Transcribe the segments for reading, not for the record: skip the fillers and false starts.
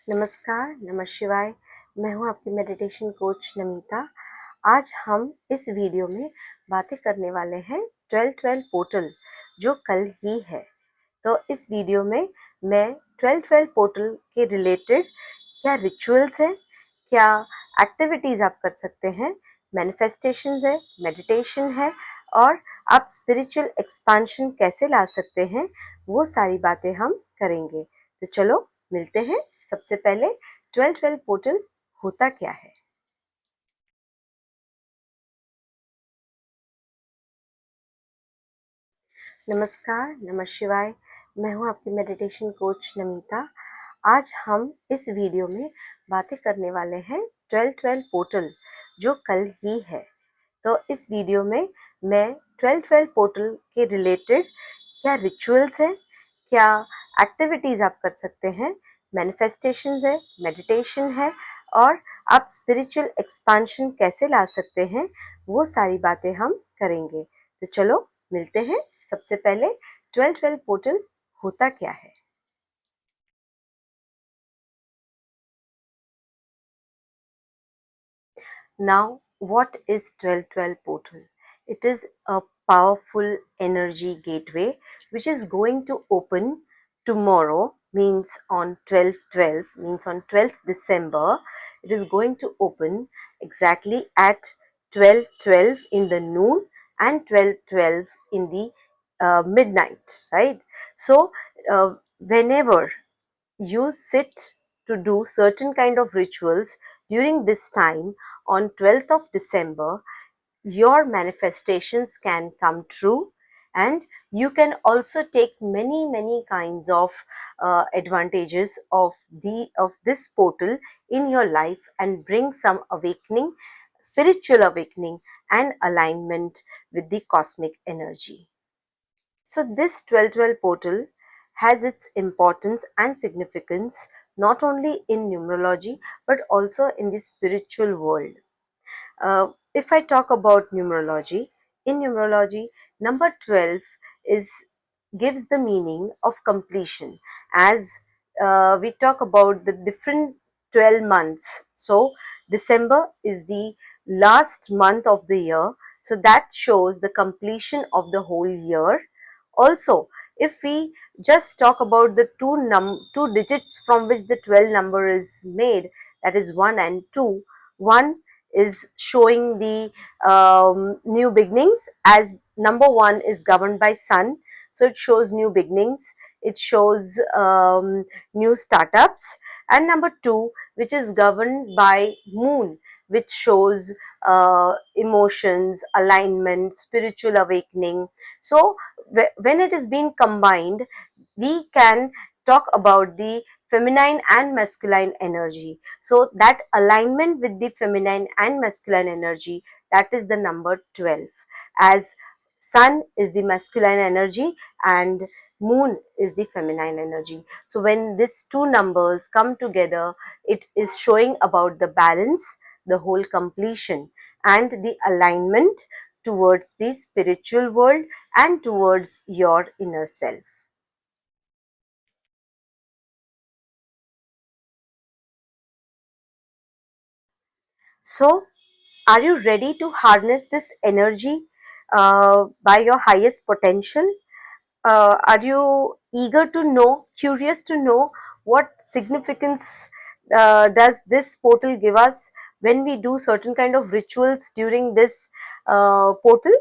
नमस्कार, नमः शिवाय। मैं हूँ आपकी मेडिटेशन कोच नमिता। आज हम इस वीडियो में बातें करने वाले हैं 12-12 पोर्टल जो कल ही है। तो इस वीडियो में मैं 12-12 पोर्टल के रिलेटेड क्या रिचुअल्स हैं, क्या एक्टिविटीज़ आप कर सकते हैं, मैनिफेस्टेशंस है, मेडिटेशन है और आप स्पिरिचुअल एक्सपांशन कैसे ला सकते हैं, वो सारी बातें हम करेंगे। तो चलो मिलते हैं। सबसे पहले 12-12 पोर्टल होता क्या है? नमस्कार, नमः शिवाय। मैं हूँ आपकी मेडिटेशन कोच नमिता। आज हम इस वीडियो में बातें करने वाले हैं 12-12 पोर्टल जो कल ही है। तो इस वीडियो में मैं 12-12 पोर्टल के रिलेटेड क्या रिचुअल्स हैं, क्या एक्टिविटीज़ आप कर सकते हैं, मैनिफेस्टेशंस है, मेडिटेशन है और आप स्पिरिचुअल एक्सपांशन कैसे ला सकते हैं, वो सारी बातें हम करेंगे। तो चलो मिलते हैं। सबसे पहले 12-12 पोर्टल होता क्या है? Now, what is 12-12 portal? It is a powerful energy gateway which is going to open tomorrow, means on 12-12, means on 12th December. It is going to open exactly at 12:12 in the noon and 12:12 in the midnight, right? So, whenever you sit to do certain kind of rituals during this time on 12th of December, your manifestations can come true, and you can also take many kinds of advantages of this portal in your life and bring some awakening, spiritual awakening and alignment with the cosmic energy. So this 12-12 portal has its importance and significance not only in numerology but also in the spiritual world. If I talk about numerology, in numerology, number 12 is gives the meaning of completion. As we talk about the different 12 months, so December is the last month of the year, so that shows the completion of the whole year. Also, if we just talk about the two digits from which the 12 number is made, that is 1 and 2, 1 is showing the new beginnings, as number 1 is governed by sun, so it shows new beginnings, it shows new startups, and number 2, which is governed by moon, which shows emotions, alignment, spiritual awakening. So when it is being combined, we can talk about the feminine and masculine energy. So that alignment with the feminine and masculine energy, that is the number 12, as sun is the masculine energy and moon is the feminine energy. So when these two numbers come together, it is showing about the balance, the whole completion and the alignment towards the spiritual world and towards your inner self. So, are you ready to harness this energy by your highest potential? Are you eager to know, curious to know what significance does this portal give us when we do certain kind of rituals during this portal?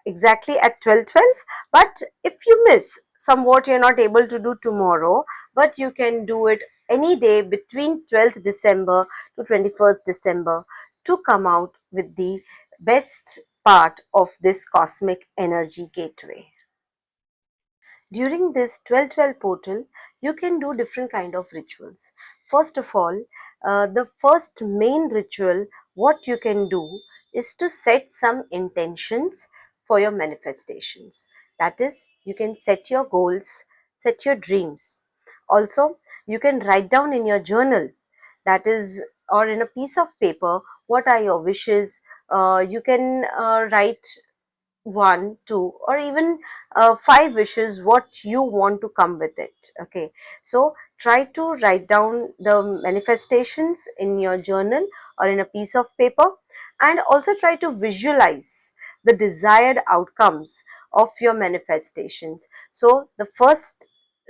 Exactly at 12:12. But if you miss somewhat, you're not able to do tomorrow, but you can do it any day between 12th December to 21st December to come out with the best part of this cosmic energy gateway. During this 12-12 portal, you can do different kind of rituals. First of all, the first main ritual what you can do is to set some intentions for your manifestations. That is, you can set your goals, set your dreams. Also, you can write down in your journal, that is, or in a piece of paper, what are your wishes. You can write one, two, or even five wishes what you want to come with it. Okay, so try to write down the manifestations in your journal or in a piece of paper, and also try to visualize the desired outcomes of your manifestations. So the first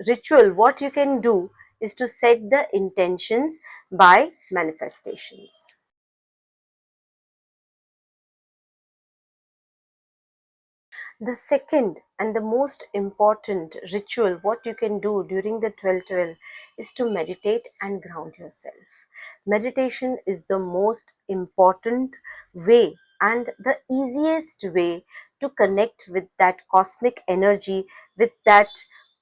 ritual what you can do is to set the intentions by manifestations. The second and the most important ritual what you can do during the 12-12 is to meditate and ground yourself. Meditation is the most important way and the easiest way to connect with that cosmic energy, with that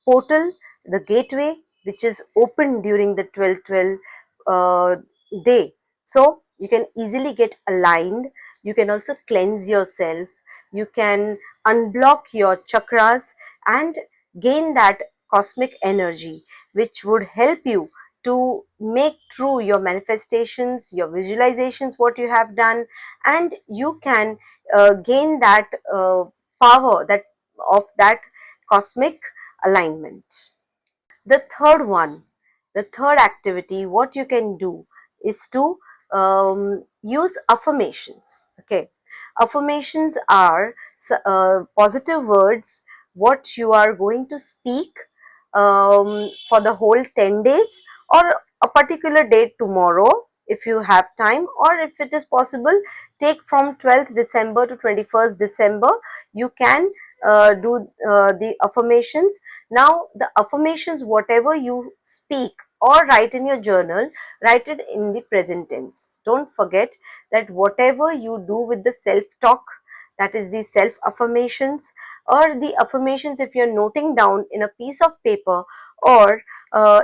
portal, the gateway which is open during the 12-12 day. So you can easily get aligned. You can also cleanse yourself. You can unblock your chakras and gain that cosmic energy which would help you to make true your manifestations, your visualizations what you have done, and you can gain that power that of that cosmic alignment. The third one, the third activity what you can do is to use affirmations. Okay, affirmations are positive words what you are going to speak for the whole 10 days or a particular date tomorrow if you have time, or if it is possible take from 12th December to 21st December. You can do the affirmations. Now the affirmations whatever you speak or write in your journal, write it in the present tense. Don't forget that whatever you do with the self talk, that is the self affirmations or the affirmations if you're noting down in a piece of paper or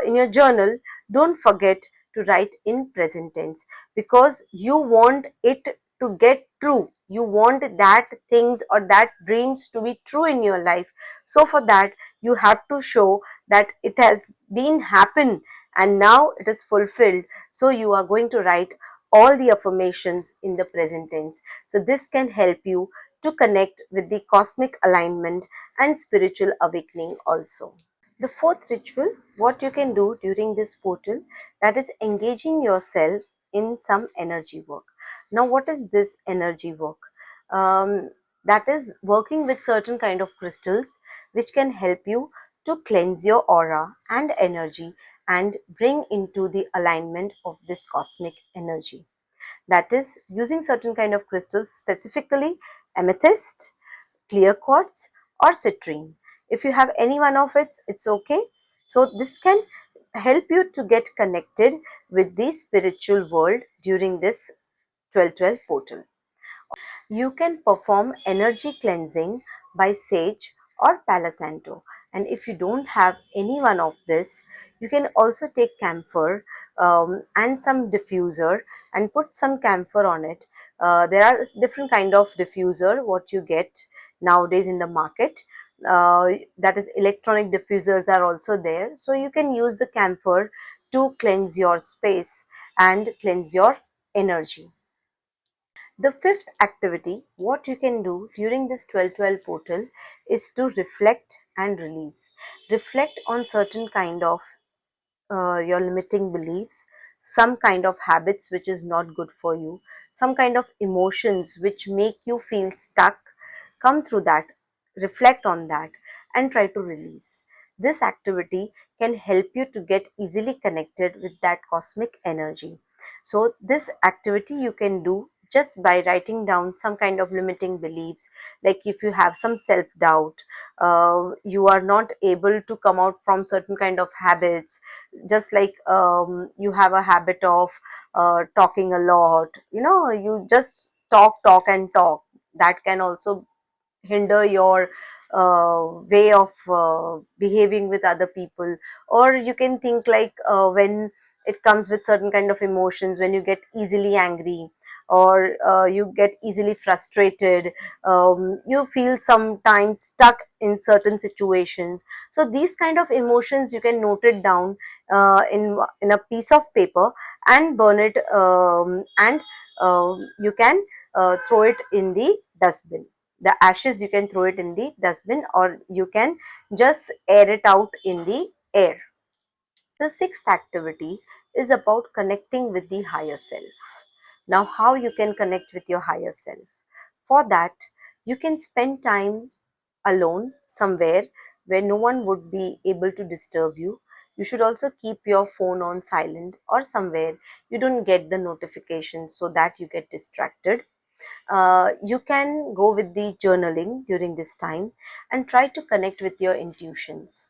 in your journal, don't forget to write in present tense, because you want it to get true. You want that things or that dreams to be true in your life. So for that you have to show that it has been happened and now it is fulfilled. So you are going to write all the affirmations in the present tense. So this can help you to connect with the cosmic alignment and spiritual awakening also. The fourth ritual, what you can do during this portal, that is engaging yourself in some energy work. Now, what is this energy work? That is working with certain kind of crystals which can help you to cleanse your aura and energy and bring into the alignment of this cosmic energy. That is using certain kind of crystals, specifically amethyst, clear quartz or citrine. If you have any one of it, it's okay. So this can help you to get connected with the spiritual world during this 12-12 portal. You can perform energy cleansing by sage or palo santo, and if you don't have any one of this, you can also take camphor and some diffuser and put some camphor on it. There are different kind of diffuser what you get nowadays in the market. That is electronic diffusers are also there, so you can use the camphor to cleanse your space and cleanse your energy. The fifth activity, what you can do during this 12-12 portal is to reflect and release. Reflect on certain kind of your limiting beliefs, some kind of habits which is not good for you, some kind of emotions which make you feel stuck. Come through that, reflect on that, and try to release. This activity can help you to get easily connected with that cosmic energy. So, this activity you can do just by writing down some kind of limiting beliefs, like if you have some self doubt, you are not able to come out from certain kind of habits, just like you have a habit of talking a lot, you just talk and talk. That can also hinder your way of behaving with other people. Or you can think like when it comes with certain kind of emotions, when you get easily angry or you get easily frustrated, you feel sometimes stuck in certain situations. So these kind of emotions you can note it down in a piece of paper and burn it, and you can throw it in the dustbin. The ashes you can throw it in the dustbin, or you can just air it out in the air. The sixth activity is about connecting with the higher self. Now, how you can connect with your higher self? For that, you can spend time alone somewhere where no one would be able to disturb you. You should also keep your phone on silent or somewhere you don't get the notifications so that you get distracted. You can go with the journaling during this time and try to connect with your intuitions,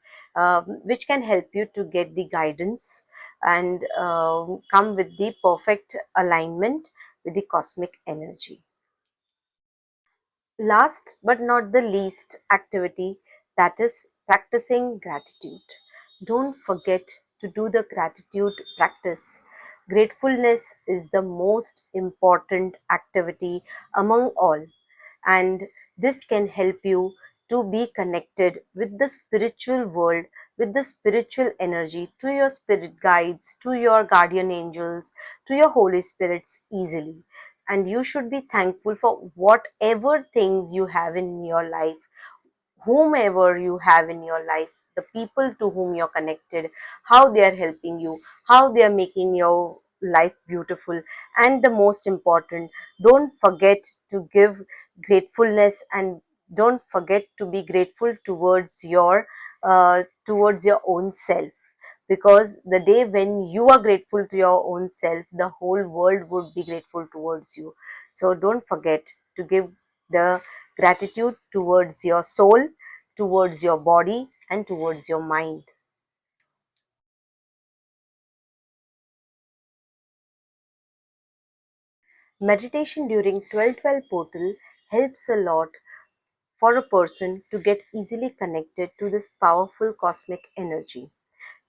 which can help you to get the guidance and come with the perfect alignment with the cosmic energy. Last but not the least activity, that is practicing gratitude. Don't forget to do the gratitude practice. Gratefulness is the most important activity among all, and this can help you to be connected with the spiritual world, with the spiritual energy, to your spirit guides, to your guardian angels, to your holy spirits easily. And you should be thankful for whatever things you have in your life, whomever you have in your life, the people to whom you're connected, how they are helping you, how they are making your life beautiful. And the most important, don't forget to give gratefulness, and don't forget to be grateful towards your own self, because the day when you are grateful to your own self, the whole world would be grateful towards you. So don't forget to give the gratitude towards your soul, towards your body, and towards your mind. Meditation during 1212 portal helps a lot for a person to get easily connected to this powerful cosmic energy.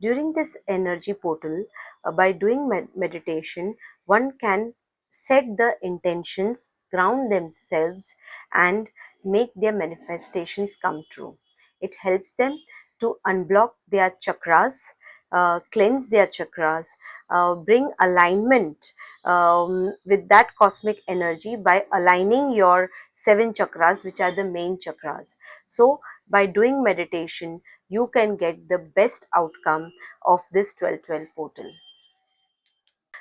During this energy portal, by doing meditation, one can set the intentions, ground themselves, and make their manifestations come true. It helps them to unblock their chakras, cleanse their chakras, bring alignment with that cosmic energy by aligning your seven chakras, which are the main chakras. So, by doing meditation, you can get the best outcome of this 1212 portal.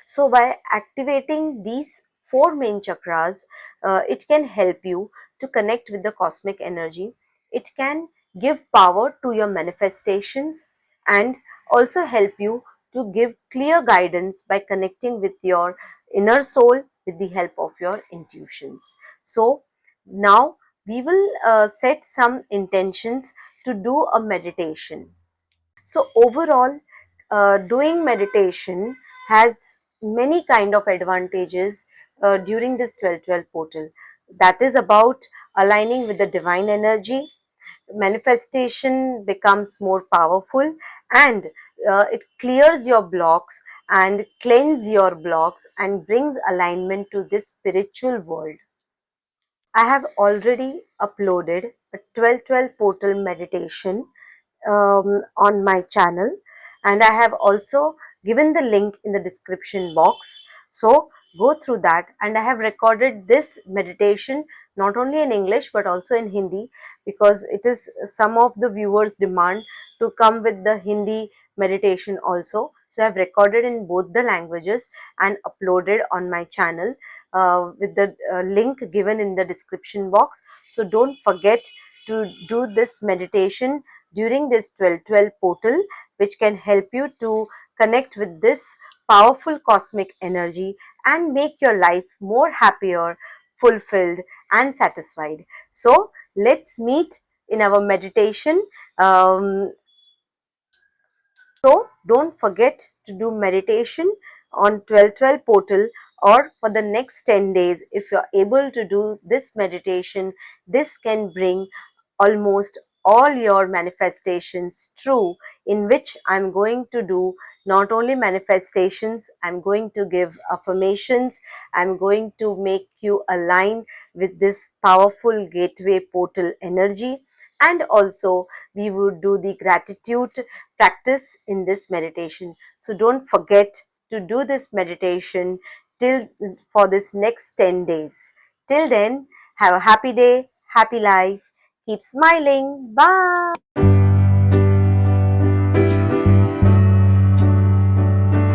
So by activating these four main chakras, it can help you to connect with the cosmic energy. It can give power to your manifestations and also help you to give clear guidance by connecting with your inner soul with the help of your intuitions. So now we will set some intentions to do a meditation. So overall, doing meditation has many kind of advantages during this 1212 portal. That is about aligning with the divine energy. Manifestation becomes more powerful, and it clears your blocks and cleanse your blocks and brings alignment to this spiritual world. I have already uploaded a 1212 portal meditation on my channel, and I have also given the link in the description box. So go through that, and I have recorded this meditation not only in English but also in Hindi, because it is some of the viewers demand to come with the Hindi meditation also. So I have recorded in both the languages and uploaded on my channel with the link given in the description box. So don't forget to do this meditation during this 1212 portal, which can help you to connect with this powerful cosmic energy and make your life more happier, fulfilled, and satisfied. So let's meet in our meditation. So don't forget to do meditation on 1212 portal, or for the next 10 days. If you're able to do this meditation, this can bring almost all your manifestations true, in which I'm going to do not only manifestations, I'm going to give affirmations, I'm going to make you align with this powerful gateway portal energy, and also we would do the gratitude practice in this meditation. So don't forget to do this meditation till for this next 10 days. Till then, have a happy day, happy life. Keep smiling. Bye.